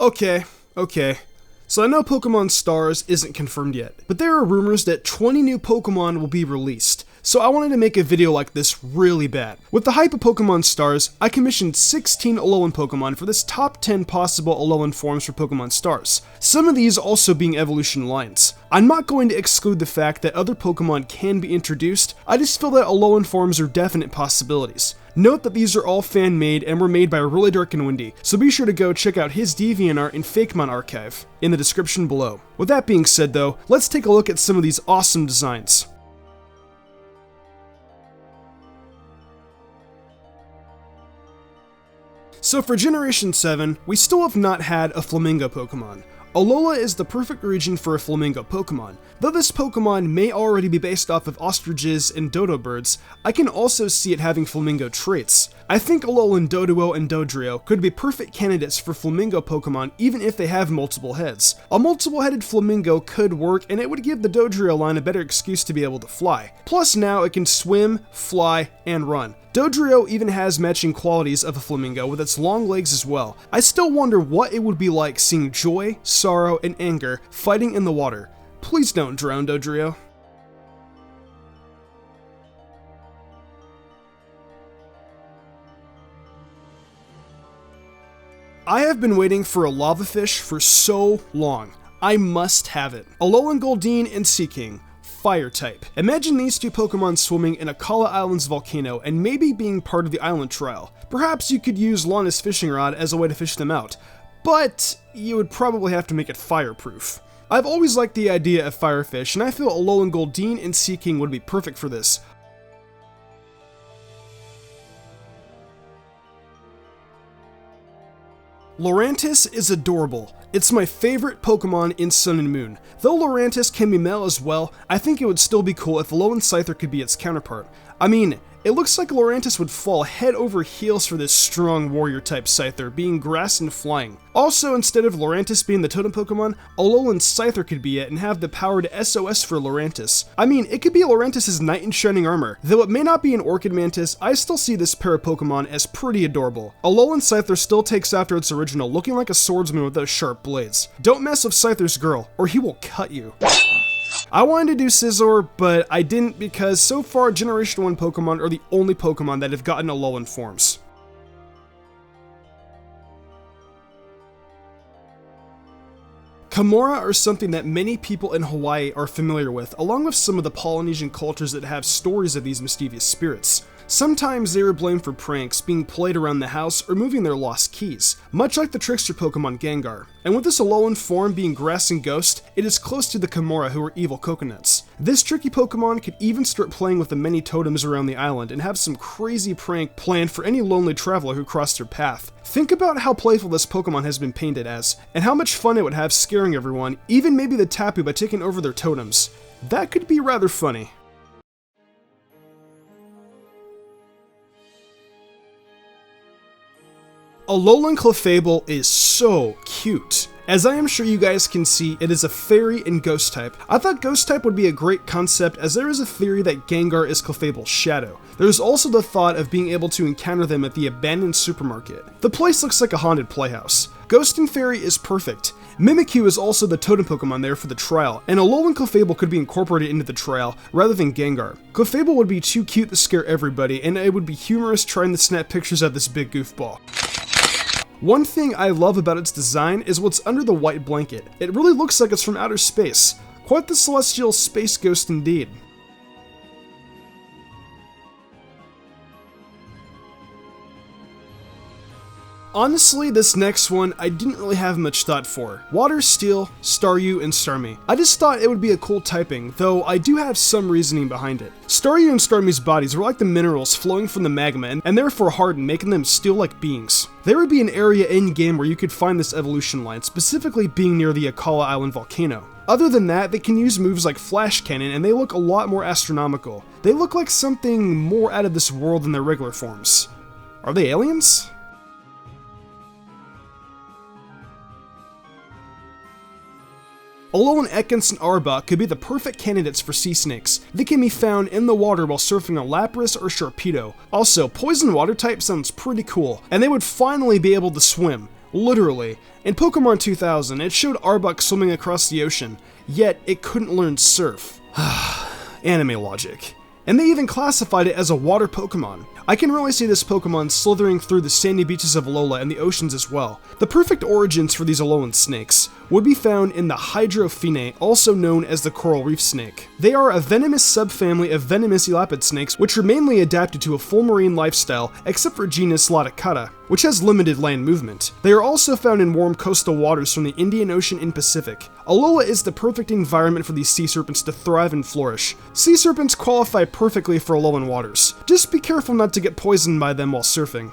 Okay. So I know Pokemon Stars isn't confirmed yet, but there are rumors that 20 new Pokemon will be released, so I wanted to make a video like this really bad. With the hype of Pokemon Stars, I commissioned 16 Alolan Pokemon for this top 10 possible Alolan Forms for Pokemon Stars, some of these also being evolution lines. I'm not going to exclude the fact that other Pokemon can be introduced, I just feel that Alolan Forms are definite possibilities. Note that these are all fan-made and were made by ReallyDarkandWindie, so be sure to go check out his DeviantArt and fakemon archive in the description below. With that being said though, let's take a look at some of these awesome designs. So for Generation 7, we still have not had a Flamingo Pokemon. Alola is the perfect region for a Flamingo Pokemon. Though this Pokemon may already be based off of ostriches and dodo birds, I can also see it having Flamingo traits. I think Alolan Doduo and Dodrio could be perfect candidates for Flamingo Pokemon even if they have multiple heads. A multiple-headed Flamingo could work, and it would give the Dodrio line a better excuse to be able to fly. Plus now it can swim, fly, and run. Dodrio even has matching qualities of a Flamingo with its long legs as well. I still wonder what it would be like seeing joy, sorrow, and anger fighting in the water. Please don't drown, Dodrio. I have been waiting for a lava fish for so long. I must have it. Alolan Goldeen and Seaking. Fire type. Imagine these two Pokemon swimming in Akala Island's volcano and maybe being part of the island trial. Perhaps you could use Laurentis fishing rod as a way to fish them out, but you would probably have to make it fireproof. I've always liked the idea of firefish, and I feel Alolan Goldeen and Seaking would be perfect for this. Laurentis is adorable. It's my favorite Pokemon in Sun and Moon. Though Laurentis can be male as well, I think it would still be cool if Alolan Scyther could be its counterpart. I mean, it looks like Laurentis would fall head over heels for this strong warrior type Scyther, being grass and flying. Also, instead of Laurentis being the totem Pokemon, Alolan Scyther could be it and have the power to SOS for Laurentis. I mean, it could be Laurentis' knight in shining armor. Though it may not be an Orchid Mantis, I still see this pair of Pokemon as pretty adorable. Alolan Scyther still takes after its original, looking like a swordsman with those sharp blades. Don't mess with Scyther's girl, or he will cut you. I wanted to do Scizor, but I didn't because so far Generation 1 Pokemon are the only Pokemon that have gotten Alolan Forms. Kimora are something that many people in Hawaii are familiar with, along with some of the Polynesian cultures that have stories of these mischievous spirits. Sometimes they are blamed for pranks, being played around the house, or moving their lost keys, much like the trickster Pokemon Gengar. And with this Alolan form being Grass and Ghost, it is close to the Kimora who are evil coconuts. This tricky Pokemon could even start playing with the many totems around the island and have some crazy prank planned for any lonely traveler who crossed their path. Think about how playful this Pokemon has been painted as, and how much fun it would have scaring everyone, even maybe the Tapu by taking over their totems. That could be rather funny. Alolan Clefable is so cute. As I am sure you guys can see, it is a fairy and ghost type. I thought ghost type would be a great concept, as there is a theory that Gengar is Clefable's shadow. There's also the thought of being able to encounter them at the abandoned supermarket. The place looks like a haunted playhouse. Ghost and Fairy is perfect. Mimikyu is also the totem Pokemon there for the trial, and Alolan Clefable could be incorporated into the trial rather than Gengar. Clefable would be too cute to scare everybody, and it would be humorous trying to snap pictures of this big goofball. One thing I love about its design is what's under the white blanket. It really looks like it's from outer space. Quite the celestial space ghost indeed. Honestly, this next one I didn't really have much thought for. Water, Steel, Staryu, and Starmie. I just thought it would be a cool typing, though I do have some reasoning behind it. Staryu and Starmie's bodies are like the minerals flowing from the magma and therefore hardened, making them steel-like beings. There would be an area in-game where you could find this evolution line, specifically being near the Akala Island volcano. Other than that, they can use moves like Flash Cannon, and they look a lot more astronomical. They look like something more out of this world than their regular forms. Are they aliens? Alolan Ekans and Arbok could be the perfect candidates for sea snakes. They can be found in the water while surfing a Lapras or Sharpedo. Also, poison water type sounds pretty cool, and they would finally be able to swim. Literally. In Pokemon 2000, it showed Arbok swimming across the ocean, yet it couldn't learn Surf. Anime logic. And they even classified it as a water Pokemon. I can really see this Pokemon slithering through the sandy beaches of Alola and the oceans as well. The perfect origins for these Alolan snakes would be found in the Hydrophinae, also known as the coral reef snake. They are a venomous subfamily of venomous elapid snakes, which are mainly adapted to a full marine lifestyle, except for genus Laticata, which has limited land movement. They are also found in warm coastal waters from the Indian Ocean and Pacific. Alola is the perfect environment for these sea serpents to thrive and flourish. Sea serpents qualify perfectly for Alolan waters. Just be careful not to get poisoned by them while surfing.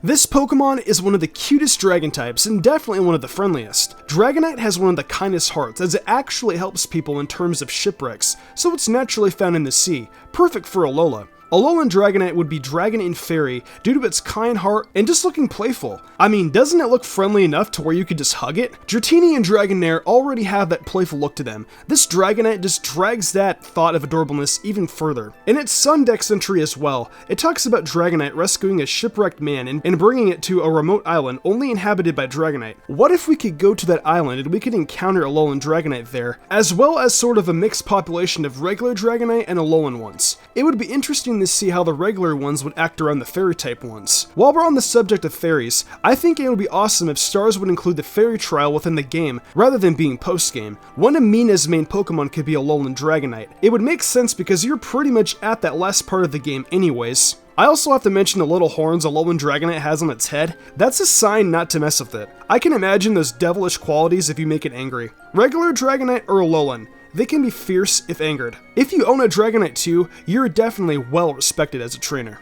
This Pokemon is one of the cutest dragon types and definitely one of the friendliest. Dragonite has one of the kindest hearts as it actually helps people in terms of shipwrecks, so it's naturally found in the sea, perfect for Alola. Alolan Dragonite would be dragon and fairy due to its kind heart and just looking playful. I mean, doesn't it look friendly enough to where you could just hug it? Dratini and Dragonair already have that playful look to them. This Dragonite just drags that thought of adorableness even further. In its Sun Dex entry as well, it talks about Dragonite rescuing a shipwrecked man and bringing it to a remote island only inhabited by Dragonite. What if we could go to that island and we could encounter Alolan Dragonite there, as well as sort of a mixed population of regular Dragonite and Alolan ones? It would be interesting to see how the regular ones would act around the fairy type ones. While we're on the subject of fairies, I think it would be awesome if Stars would include the fairy trial within the game rather than being post-game. One of Mina's main Pokemon could be Alolan Dragonite. It would make sense because you're pretty much at that last part of the game anyways. I also have to mention the little horns Alolan Dragonite has on its head. That's a sign not to mess with it. I can imagine those devilish qualities if you make it angry. Regular Dragonite or Alolan, they can be fierce if angered. If you own a Dragonite too, you're definitely well respected as a trainer.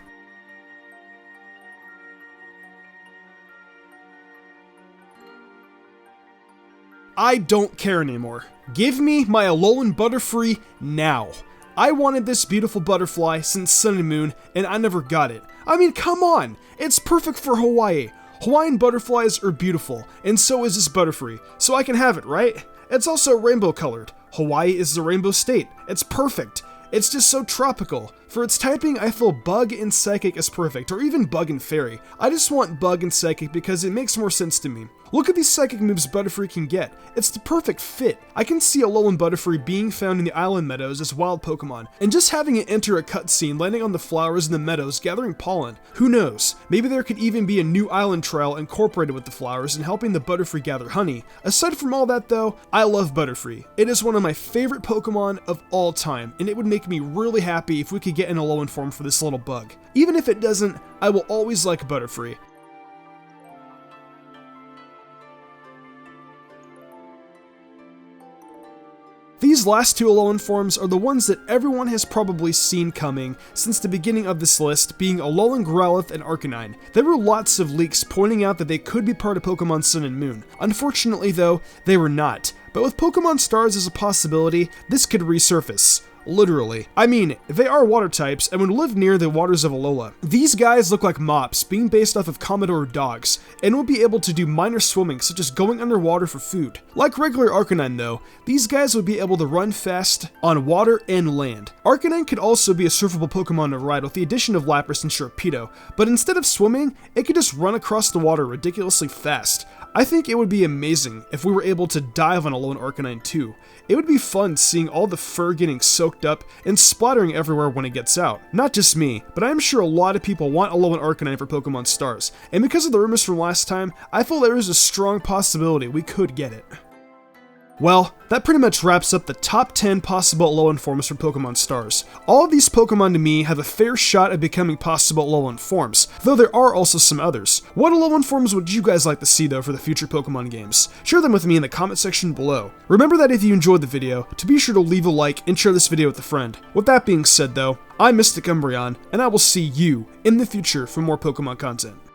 I don't care anymore. Give me my Alolan Butterfree now. I wanted this beautiful butterfly since Sun and Moon, and I never got it. I mean, come on! It's perfect for Hawaii. Hawaiian butterflies are beautiful, and so is this Butterfree, so I can have it, right? It's also rainbow colored. Hawaii is the rainbow state. It's perfect. It's just so tropical. For its typing, I feel Bug and Psychic is perfect, or even Bug and Fairy. I just want Bug and Psychic because it makes more sense to me. Look at these Psychic moves Butterfree can get. It's the perfect fit. I can see Alolan Butterfree being found in the island meadows as wild Pokemon, and just having it enter a cutscene landing on the flowers in the meadows gathering pollen. Who knows? Maybe there could even be a new island trial incorporated with the flowers and helping the Butterfree gather honey. Aside from all that though, I love Butterfree. It is one of my favorite Pokemon of all time, and it would make me really happy if we could get an Alolan form for this little bug. Even if it doesn't, I will always like Butterfree. These last two Alolan forms are the ones that everyone has probably seen coming since the beginning of this list, being Alolan Growlithe and Arcanine. There were lots of leaks pointing out that they could be part of Pokemon Sun and Moon. Unfortunately though, they were not. But with Pokemon Stars as a possibility, this could resurface. Literally. I mean, they are water types and would live near the waters of Alola. These guys look like mops, being based off of Commodore dogs, and would be able to do minor swimming, such as going underwater for food. Like regular Arcanine though, these guys would be able to run fast on water and land. Arcanine could also be a surfable Pokemon to ride with the addition of Lapras and Sharpedo, but instead of swimming, it could just run across the water ridiculously fast. I think it would be amazing if we were able to dive on Alolan Arcanine too. It would be fun seeing all the fur getting soaked up and splattering everywhere when it gets out. Not just me, but I'm sure a lot of people want Alolan Arcanine for Pokemon Stars, and because of the rumors from last time, I feel there is a strong possibility we could get it. Well, that pretty much wraps up the top 10 possible Alolan forms for Pokemon Stars. All of these Pokemon to me have a fair shot at becoming possible Alolan forms, though there are also some others. What Alolan forms would you guys like to see though for the future Pokemon games? Share them with me in the comment section below. Remember that if you enjoyed the video, to be sure to leave a like and share this video with a friend. With that being said though, I'm Mystic Umbreon, and I will see you in the future for more Pokemon content.